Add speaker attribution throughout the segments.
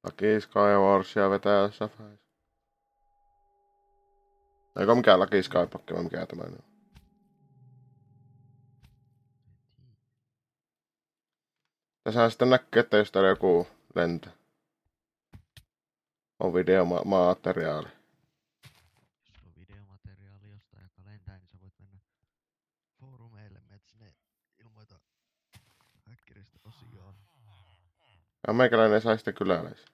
Speaker 1: Lucky Skywarsia vetää jossain vaiheessa. Eikö mikään Lucky Skypakki vai mikä tämä on? Tässähän sitten näkee, että jos täällä joku lentää. On videomateriaali.
Speaker 2: Jos on videomateriaali jostain, joka lentää, niin sä voit mennä foorumeille, menet sinne ilmoita häkkiristä osioon.
Speaker 1: Ja meikäläinen sai sitten kyläläisiä.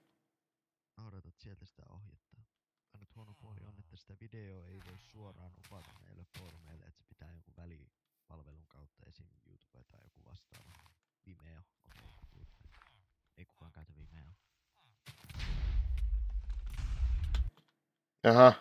Speaker 2: Noudatat sieltä sitä ohjetta. Ainut huono puoli on, että sitä videoa ei voi suoraan upata meille foorumeille, että se pitää jonkun välipalvelun kautta, esim. YouTube tai joku vastaava. Vimeo, okei, ei kukaan käytä Vimeo.
Speaker 1: Jaha.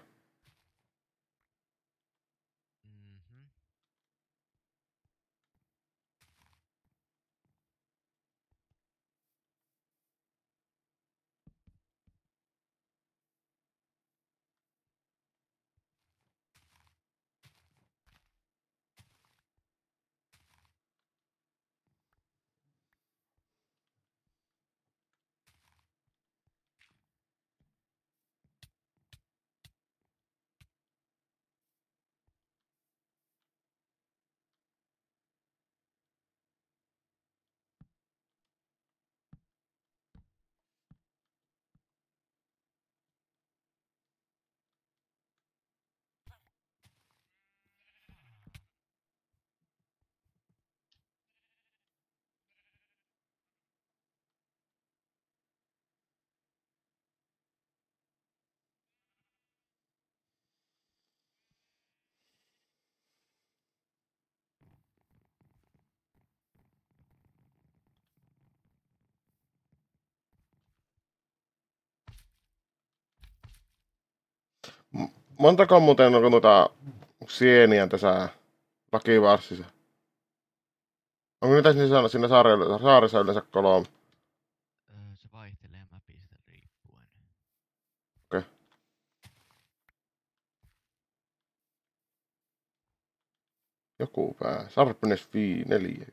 Speaker 2: Mhm.
Speaker 1: Montako muuten on sieniä tässä Lakivarsissa? Onko niitä siinä saaressa yleensä 3?
Speaker 2: Se vaihtelee mapista riippuen.
Speaker 1: Okei. Joku pää. Sharpness 4.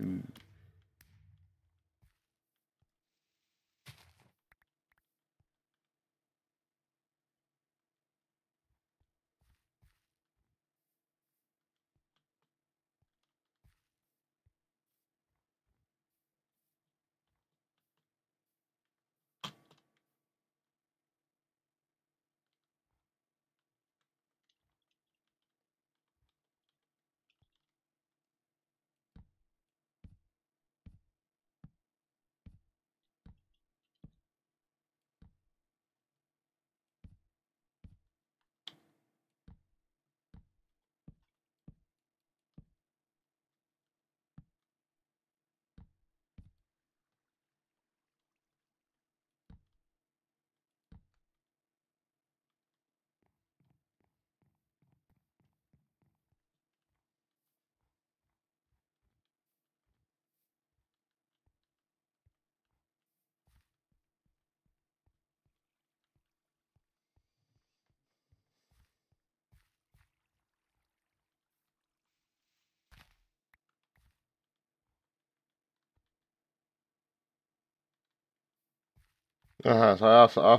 Speaker 1: Jaha, sai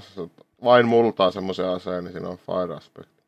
Speaker 1: vain multaa semmoisen aseen, niin siinä on fire aspect.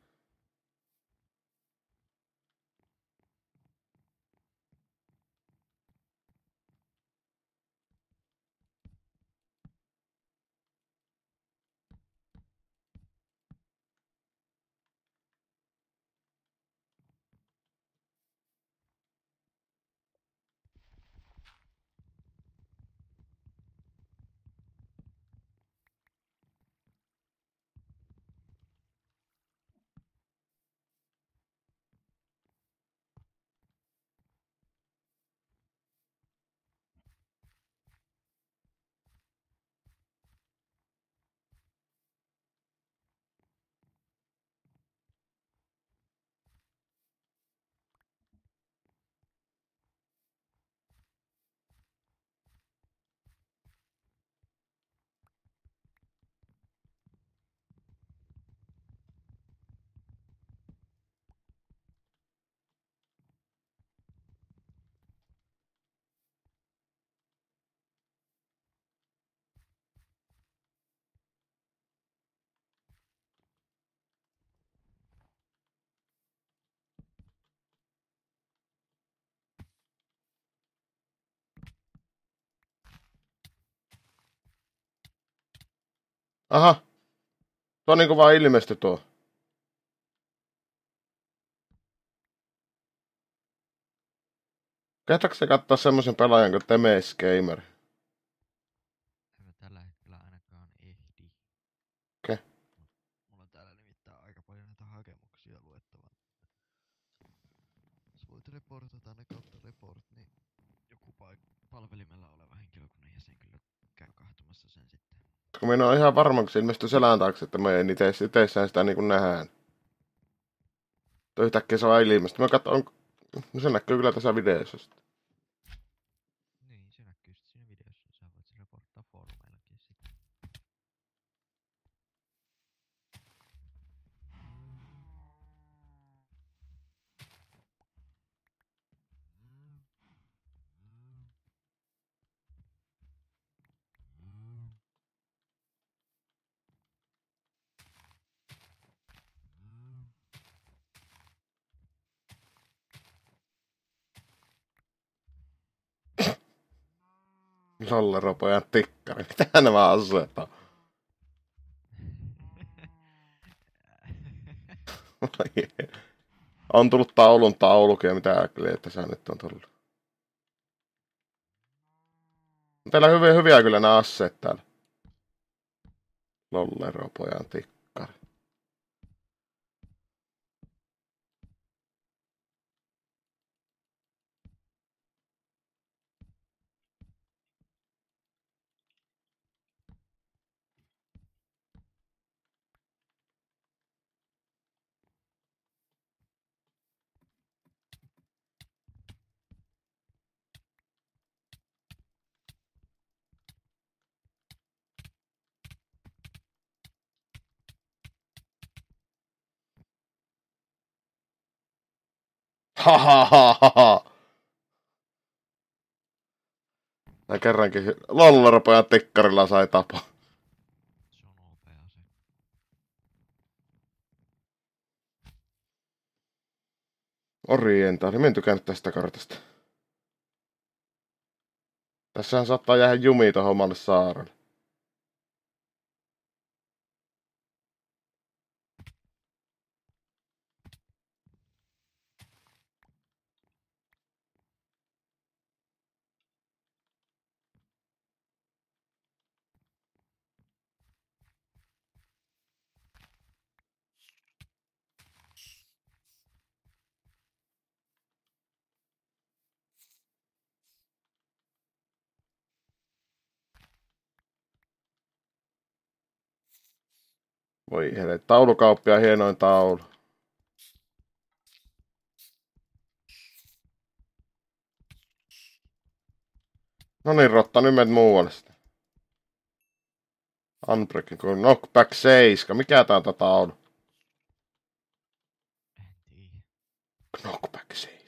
Speaker 1: Aha, se on niinku vaan ilmesty tuo. Kehtaatko se katsoa semmosen pelaajan kuin Temes Gamer?
Speaker 2: En mä tällä hetkellä ainakaan ehdi.
Speaker 1: Okei.
Speaker 2: Mulla on täällä nimittäin aika paljon näitä hakemuksia luettavana. Jos voit reportata ne kautta report, niin joku palvelimella oleva henkilökunnan jäsen kyllä käy kahtomassa sen sitten.
Speaker 1: Kun minä on ihan varma, kun se ilmestyy selän taakse, että me ei iteissään sitä niinku nähdään. Tuo yhtäkkiä se on ilmestynyt. Mä katson, no se näkyy kyllä tässä videossa.
Speaker 2: Niin, se näkyy sit siinä videossa. Sä voit sen reporttaa foorumeillakin sitten.
Speaker 1: Lolleropojan tikkari. Mitä nämä aseet on? On tullut taulun taulukin ja mitä äkliä tässä nyt on tullut. Teillä on hyviä kyllä nämä asseet täällä. Lolleropojan tikkari. Hahaha. Ja kerrankin Lolleropojan tikkarilla sai tapa.
Speaker 2: Se on nopea se.
Speaker 1: Orientaali. Mä en tykännyt tästä kartasta. Tässähän saattaa jäädä jumi tohon omalle saarelle. Voi helvetti. Taulukauppia hienoin taulu. No niin, Rotta, nyt menet muualle sitten. Unbreaking, Knockback 7. Mikä tää on tää taulu?
Speaker 2: En tiedä.
Speaker 1: Knockback 7.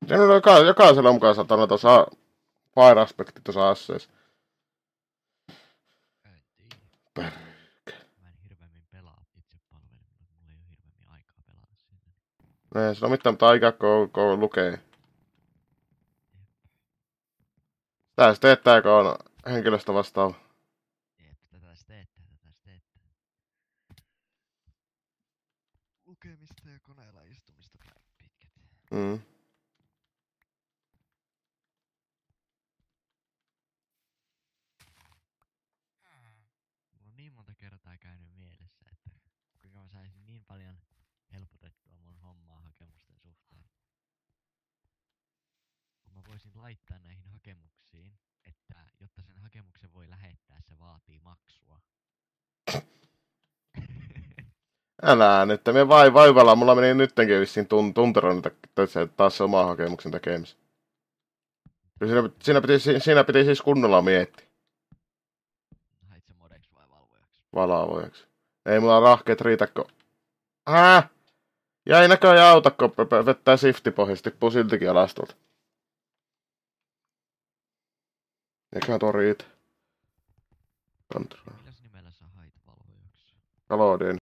Speaker 1: Ja no, jokaisella on mukaan satana tuossa Fire-aspekti tuossa asseessa.
Speaker 2: En tiedä.
Speaker 1: Perkele.
Speaker 2: Mä en hirveämmin pelaa itse palvelimella, mulla ei oo hirveämmin aikaa pelata sinne.
Speaker 1: Ei sillä ole mitään, mutta aikaa kun lukee. Tää se teettää, kun on henkilöstä vastaava.
Speaker 2: Jep, tätä se teettää. Lukemista ja koneella istumista päivät pitkät.
Speaker 1: Mm.
Speaker 2: Mulla on niin monta kertaa käynyt mielessä, että kuinka mä saisin niin paljon helpotettua mun hommaa hakemusten suhteen. Kun mä voisin laittaa näihin hakemuksiin, että jotta sen hakemuksen voi lähettää, se vaatii maksua.
Speaker 1: Älä nyt, me vaivalla, mulla meni nyttenkin vissiin tunteroon taas se oma hakemuksen tekemiseen. Siinä piti siis kunnolla miettiä.
Speaker 2: Hait sä modeksi vai valvojaksi?
Speaker 1: Valavojaksi. Ei mulla rahkeet riitä, kun... Jäi näköjään auta, kun vettää shiftipohjasti, tippuu siltikin alastolta. Eiköhän tuo riitä. Control.
Speaker 2: Milläs nimellä sä hait valvojaksi?
Speaker 1: Kalodin.